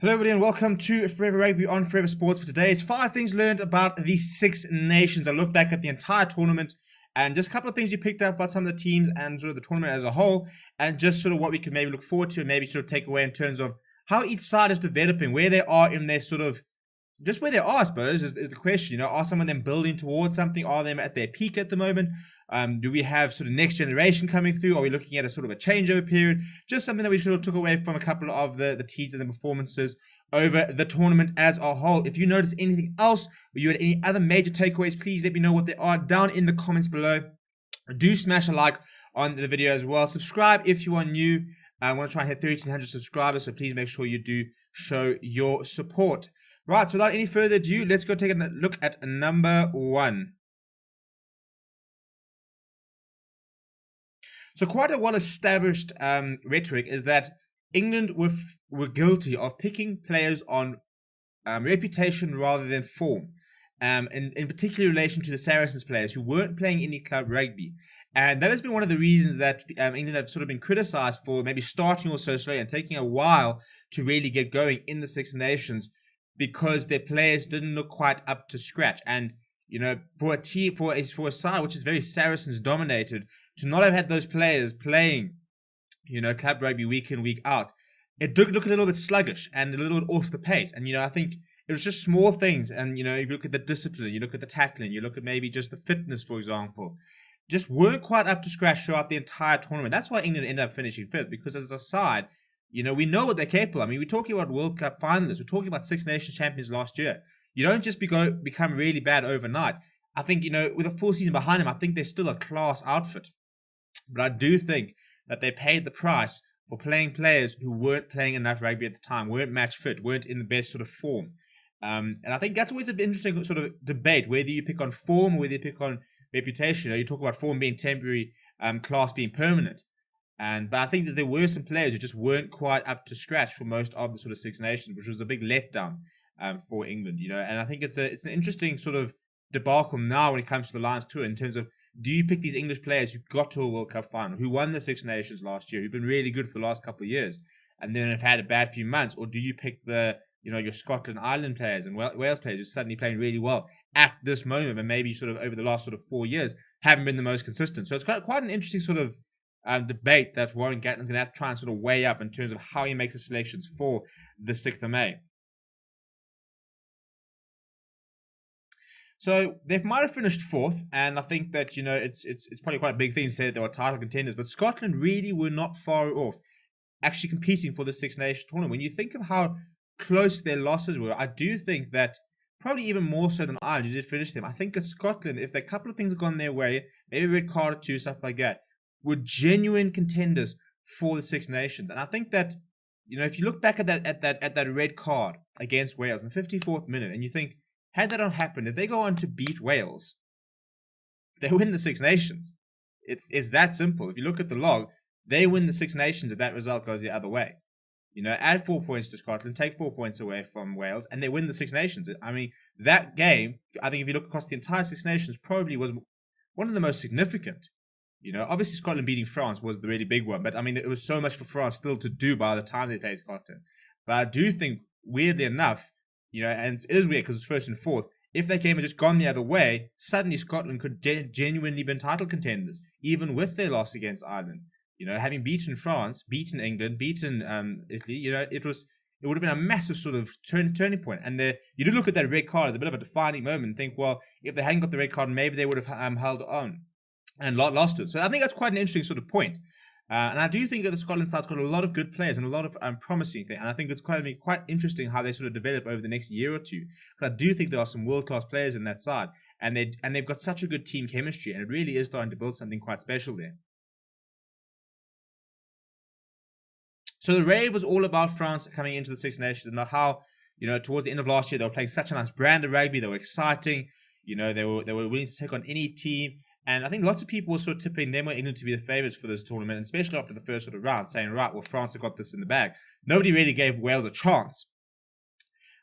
Hello everybody and welcome to Forever Rugby on Forever Sports. For today's 5 things learned about the Six Nations. I look back at the entire tournament and just a couple of things you picked up about some of the teams and sort of the tournament as a whole, and just sort of what we can maybe look forward to and maybe sort of take away in terms of how each side is developing, where they are in their sort of, just where they are, I suppose, is the question. You know, are some of them building towards something? Are they at their peak at the moment? Do we have sort of next generation coming through? Are we looking at a sort of a changeover period? Just something that we sort of took away from a couple of the teams and the performances over the tournament as a whole. If you notice anything else, or you had any other major takeaways, please let me know what they are down in the comments below. Do smash a like on the video as well. Subscribe if you are new. I want to try and hit 1,300 subscribers, so please make sure you do show your support. Right, so without any further ado, let's go take a look at number 1. So quite a well-established rhetoric is that England were guilty of picking players on reputation rather than form, in particular relation to the Saracens players who weren't playing any club rugby. And that has been one of the reasons that England have sort of been criticised for maybe starting off so slowly and taking a while to really get going in the Six Nations, because their players didn't look quite up to scratch. And you know, for a team, for a side which is very Saracens dominated, to not have had those players playing, you know, club rugby week in, week out, it did look a little bit sluggish and a little bit off the pace. And, you know, I think it was just small things. And, you know, if you look at the discipline, you look at the tackling, you look at maybe just the fitness, for example, just weren't quite up to scratch throughout the entire tournament. That's why England ended up finishing 5th, because as a side, you know, we know what they're capable of. I mean, we're talking about World Cup finalists. We're talking about Six Nations champions last year. You don't just become really bad overnight. I think, you know, with a full season behind them, I think they're still a class outfit. But I do think that they paid the price for playing players who weren't playing enough rugby at the time, weren't match fit, weren't in the best sort of form. And I think that's always an interesting sort of debate, whether you pick on form or whether you pick on reputation. You know, you talk about form being temporary, class being permanent. But I think that there were some players who just weren't quite up to scratch for most of the sort of Six Nations, which was a big letdown for England. You know, and I think it's an interesting sort of debacle now when it comes to the Lions tour in terms of, do you pick these English players who got to a World Cup final, who won the Six Nations last year, who've been really good for the last couple of years, and then have had a bad few months, or do you pick your Scotland, Ireland players and Wales players who are suddenly playing really well at this moment, and maybe sort of over the last sort of 4 years haven't been the most consistent? So it's quite an interesting sort of debate that Warren Gatland's going to have to try and sort of weigh up in terms of how he makes the selections for the 6th of May. So they might have finished 4th, and I think that, you know, it's probably quite a big thing to say that they were title contenders, but Scotland really were not far off actually competing for the Six Nations tournament. When you think of how close their losses were, I do think that probably even more so than Ireland, who did finish them, I think that Scotland, if a couple of things had gone their way, maybe a red card or two, stuff like that, were genuine contenders for the Six Nations. And I think that, you know, if you look back at that red card against Wales in the 54th minute, and you think, had that not happened, if they go on to beat Wales, they win the Six Nations. It's that simple. If you look at the log, they win the Six Nations if that result goes the other way. You know, add 4 points to Scotland, take 4 points away from Wales, and they win the Six Nations. I mean, that game, I think if you look across the entire Six Nations, probably was one of the most significant. You know, obviously Scotland beating France was the really big one, but I mean, it was so much for France still to do by the time they played Scotland. But I do think, weirdly enough, you know, and it is weird because it's 1st and 4th, if that game had just gone the other way, suddenly Scotland could genuinely been title contenders, even with their loss against Ireland. You know, having beaten France, beaten England, beaten Italy, you know, it would have been a massive sort of turning point. And you do look at that red card as a bit of a defining moment and think, well, if they hadn't got the red card, maybe they would have held on and lost it. So I think that's quite an interesting sort of point. And I do think that the Scotland side's got a lot of good players and a lot of promising things. And I think it's quite interesting how they sort of develop over the next year or two. Because I do think there are some world-class players in that side. And they've got such a good team chemistry. And it really is starting to build something quite special there. So the rave was all about France coming into the Six Nations, and not how, you know, towards the end of last year, they were playing such a nice brand of rugby. They were exciting. You know, they were willing to take on any team. And I think lots of people were sort of tipping them or England to be the favourites for this tournament, especially after the first sort of round, saying, right, well, France have got this in the bag. Nobody really gave Wales a chance.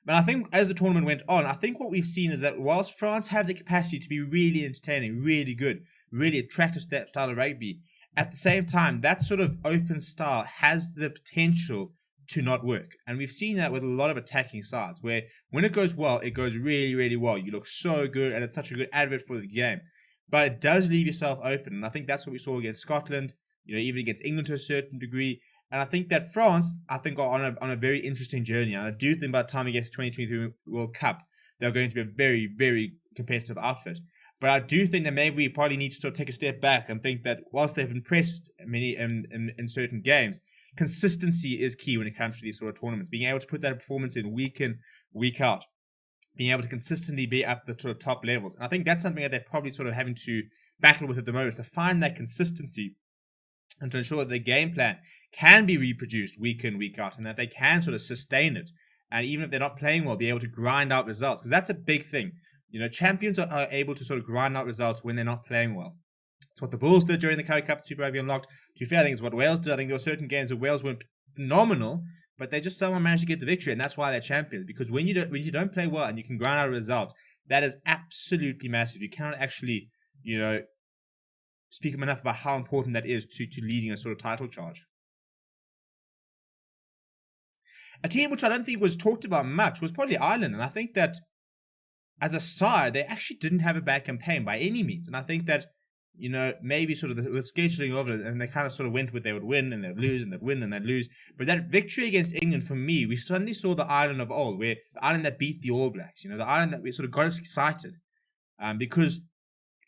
But I think as the tournament went on, I think what we've seen is that whilst France have the capacity to be really entertaining, really good, really attractive style of rugby, at the same time, that sort of open style has the potential to not work. And we've seen that with a lot of attacking sides, where when it goes well, it goes really, really well. You look so good, and it's such a good advert for the game. But it does leave yourself open, and I think that's what we saw against Scotland, even against England to a certain degree. And I think that France, are on a very interesting journey. And I do think by the time we get to 2023 World Cup, they're going to be a very, very competitive outfit. But I do think that maybe we probably need to sort of take a step back and think that whilst they've impressed many in certain games, consistency is key when it comes to these sort of tournaments. Being able to put that performance in week out, being able to consistently be up the sort of top levels. And I think that's something that they're probably sort of having to battle with at the moment, is to find that consistency and to ensure that the game plan can be reproduced week in, week out, and that they can sort of sustain it. And even if they're not playing well, be able to grind out results, because that's a big thing. Champions are able to sort of grind out results when they're not playing well. It's what the Bulls did during the Currie Cup, Super Rugby Unlocked. To be fair, I think it's what Wales did. I think there were certain games where Wales weren't phenomenal, but they just somehow managed to get the victory, and that's why they're champions. Because when you don't play well and you can grind out a result, that is absolutely massive. You cannot actually, speak enough about how important that is to leading a sort of title charge. A team which I don't think was talked about much was probably Ireland, and I think that as a side, they actually didn't have a bad campaign by any means. And I think that, maybe sort of the scheduling of it, and they kind of sort of went with they would win and they'd lose and they'd win and they'd lose. But that victory against England, for me, we suddenly saw the Ireland of old, where the Ireland that beat the All Blacks, the Ireland that we sort of got us excited, because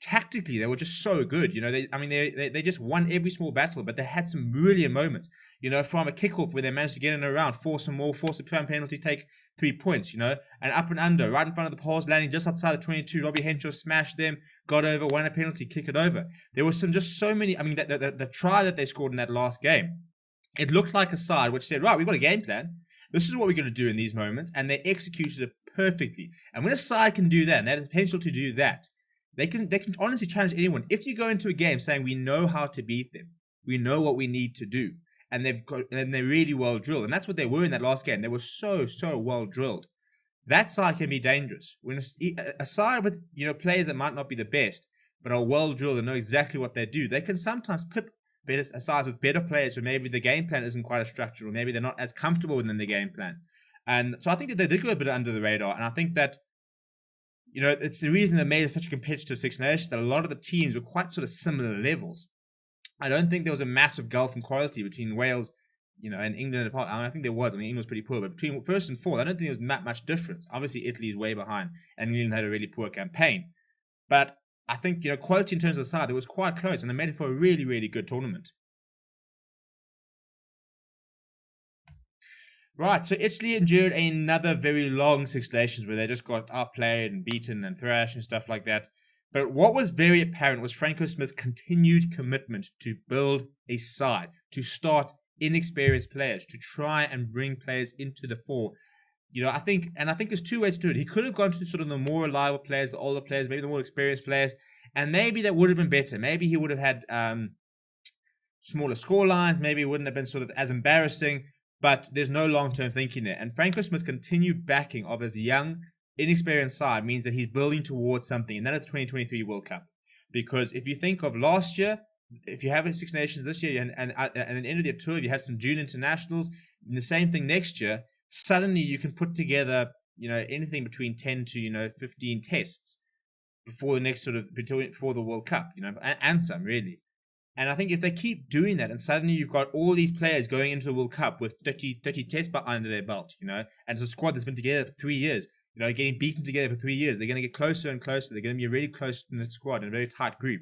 tactically they were just so good. They just won every small battle, but they had some brilliant moments. From a kickoff where they managed to get in around, force a penalty, take 3 points, and up and under, right in front of the poles, landing just outside the 22. Robbie Henshaw smashed them, got over, won a penalty, kick it over. There was so many. The try that they scored in that last game, it looked like a side which said, right, we've got a game plan. This is what we're going to do in these moments, and they executed it perfectly. And when a side can do that, and they have the potential to do that, they can honestly challenge anyone. If you go into a game saying we know how to beat them, we know what we need to do, and they're really well drilled, and that's what they were in that last game. They were so well drilled. That side can be dangerous. When a side with players that might not be the best, but are well drilled and know exactly what they do, they can sometimes pip sides with better players, where maybe the game plan isn't quite as structured, or maybe they're not as comfortable within the game plan. And so I think that they did go a bit under the radar, and I think that it's the reason they made it such a competitive Six Nations, that a lot of the teams were quite sort of similar levels. I don't think there was a massive gulf in quality between Wales, and England. I think there was. England was pretty poor, but between first and fourth, I don't think there was that much difference. Obviously, Italy is way behind, and England had a really poor campaign. But I think, quality in terms of the side, it was quite close, and they made it for a really, really good tournament. Right, so Italy endured another very long Six Nations where they just got outplayed and beaten and thrashed and stuff like that. But what was very apparent was Franco Smith's continued commitment to build a side, to start inexperienced players, to try and bring players into the fore. I think there's two ways to do it. He could have gone to sort of the more reliable players, the older players, maybe the more experienced players, and maybe that would have been better. Maybe he would have had smaller score lines. Maybe it wouldn't have been sort of as embarrassing. But there's no long-term thinking there. And Franco Smith's continued backing of his young, inexperienced side means that he's building towards something, and that is the 2023 World Cup. Because if you think of last year, if you have Six Nations this year, and at the end of the tour, if you have some June internationals, and the same thing next year, suddenly you can put together, anything between 10 to 15 tests before the next before the World Cup, and some really. And I think if they keep doing that, and suddenly you've got all these players going into the World Cup with 30 tests under their belt, and it's a squad that's been together for 3 years, getting beaten together for 3 years, they're going to get closer and closer. They're going to be a really close knit squad and a very tight group.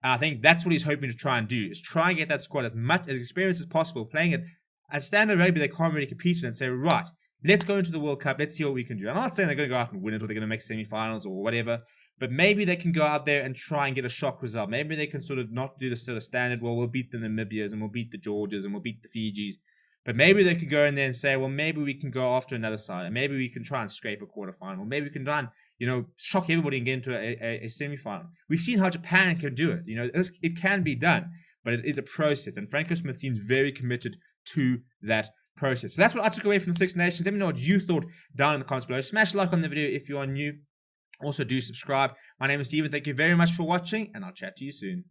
And I think that's what he's hoping to try and do, is try and get that squad as experienced as possible, playing it at standard rugby. They can't really compete in and say, right, let's go into the World Cup, let's see what we can do. I'm not saying they're going to go out and win it, or they're going to make semi-finals or whatever, but maybe they can go out there and try and get a shock result. Maybe they can sort of not do the sort of standard, well, we'll beat the Namibias and we'll beat the Georgias and we'll beat the Fijis. But maybe they could go in there and say, well, maybe we can go after another side, and maybe we can try and scrape a quarterfinal. Maybe we can try and, shock everybody and get into a semi-final. We've seen how Japan can do it. It can be done, but it is a process. And Franco Smith seems very committed to that process. So that's what I took away from the Six Nations. Let me know what you thought down in the comments below. Smash a like on the video if you are new. Also, do subscribe. My name is Steven. Thank you very much for watching, and I'll chat to you soon.